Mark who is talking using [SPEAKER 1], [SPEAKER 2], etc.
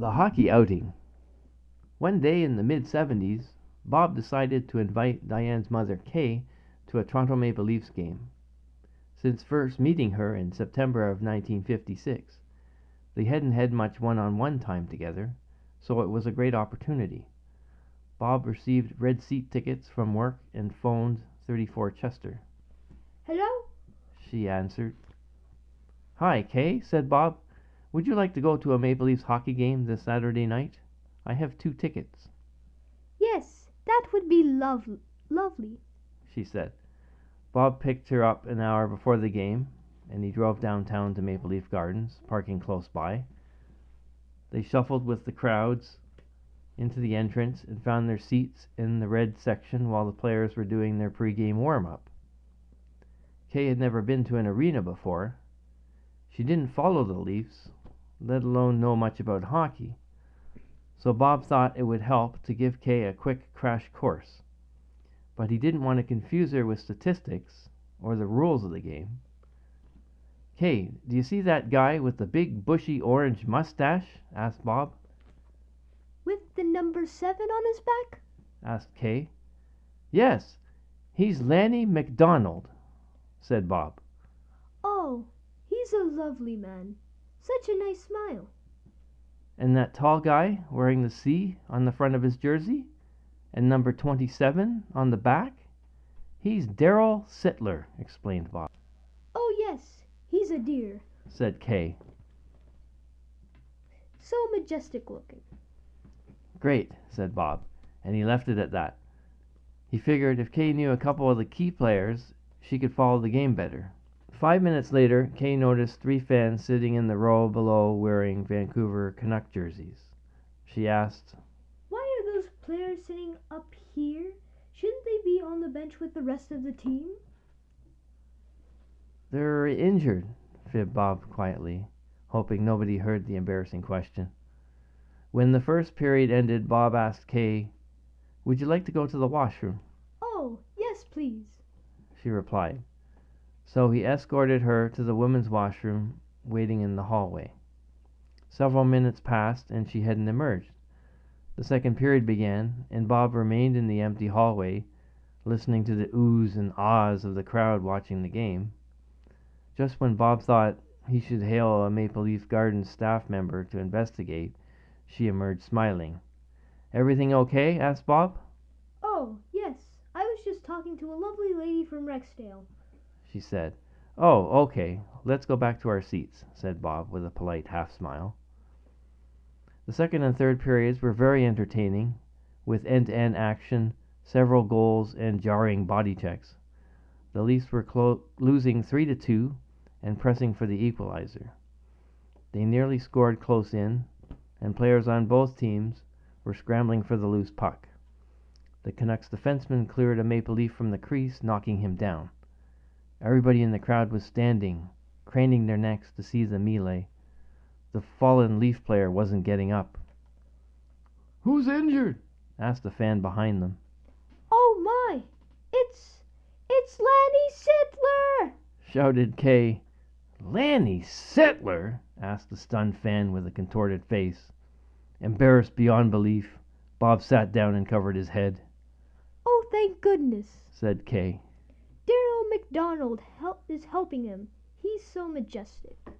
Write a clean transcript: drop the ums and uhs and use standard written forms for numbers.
[SPEAKER 1] The hockey outing. One day in the mid-70s, Bob decided to invite Diane's mother, Kay, to a Toronto Maple Leafs game. Since first meeting her in September of 1956, they hadn't had much one-on-one time together, so it was a great opportunity. Bob received red seat tickets from work and phoned 34 Chester.
[SPEAKER 2] "Hello?"
[SPEAKER 1] She answered. "Hi, Kay," said Bob. "Would you like to go to a Maple Leafs hockey game this Saturday night? I have 2 tickets."
[SPEAKER 2] "Yes, that would be lovely."
[SPEAKER 1] she said. Bob picked her up an hour before the game, and he drove downtown to Maple Leaf Gardens, parking close by. They shuffled with the crowds into the entrance and found their seats in the red section while the players were doing their pregame warm-up. Kay had never been to an arena before. She didn't follow the Leafs, let alone know much about hockey, so Bob thought it would help to give Kay a quick crash course. But he didn't want to confuse her with statistics or the rules of the game. "Kay, do you see that guy with the big bushy orange mustache?" asked Bob.
[SPEAKER 2] "With the number 7 on his back?"
[SPEAKER 1] asked Kay. "Yes, he's Lanny McDonald," said Bob.
[SPEAKER 2] "Oh, he's a lovely man. Such a nice smile."
[SPEAKER 1] "And that tall guy wearing the C on the front of his jersey and number 27 on the back? He's Darryl Sittler," explained Bob.
[SPEAKER 2] "Oh, yes, he's a dear.
[SPEAKER 1] Said Kay.
[SPEAKER 2] So majestic looking."
[SPEAKER 1] "Great," said Bob, and he left it at that. He figured if Kay knew a couple of the key players, she could follow the game better. 5 minutes later, Kay noticed 3 fans sitting in the row below wearing Vancouver Canuck jerseys. She asked,
[SPEAKER 2] "Why are those players sitting up here? Shouldn't they be on the bench with the rest of the team?"
[SPEAKER 1] "They're injured," fibbed Bob quietly, hoping nobody heard the embarrassing question. When the first period ended, Bob asked Kay, "Would you like to go to the washroom?"
[SPEAKER 2] "Oh, yes, please."
[SPEAKER 1] she replied. So he escorted her to the women's washroom waiting in the hallway. Several minutes passed, and she hadn't emerged. The second period began, and Bob remained in the empty hallway, listening to the oohs and ahs of the crowd watching the game. Just when Bob thought he should hail a Maple Leaf Gardens staff member to investigate, she emerged smiling. "Everything okay?" asked Bob.
[SPEAKER 2] "Oh, yes, I was just talking to a lovely lady from Rexdale,"
[SPEAKER 1] she said. "Oh, okay. Let's go back to our seats," said Bob with a polite half-smile. The second and third periods were very entertaining, with end-to-end action, several goals, and jarring body checks. The Leafs were losing 3-2 and pressing for the equalizer. They nearly scored close in, and players on both teams were scrambling for the loose puck. The Canucks defenseman cleared a Maple Leaf from the crease, knocking him down. Everybody in the crowd was standing, craning their necks to see the melee. The fallen Leaf player wasn't getting up. "Who's injured?" asked a fan behind them.
[SPEAKER 2] "Oh my, it's Lanny Sittler!"
[SPEAKER 1] shouted Kay. "Lanny Sittler?" asked the stunned fan with a contorted face. Embarrassed beyond belief, Bob sat down and covered his head.
[SPEAKER 2] "Oh, thank goodness,"
[SPEAKER 1] said Kay.
[SPEAKER 2] "Darryl McDonald is helping him. He's so majestic."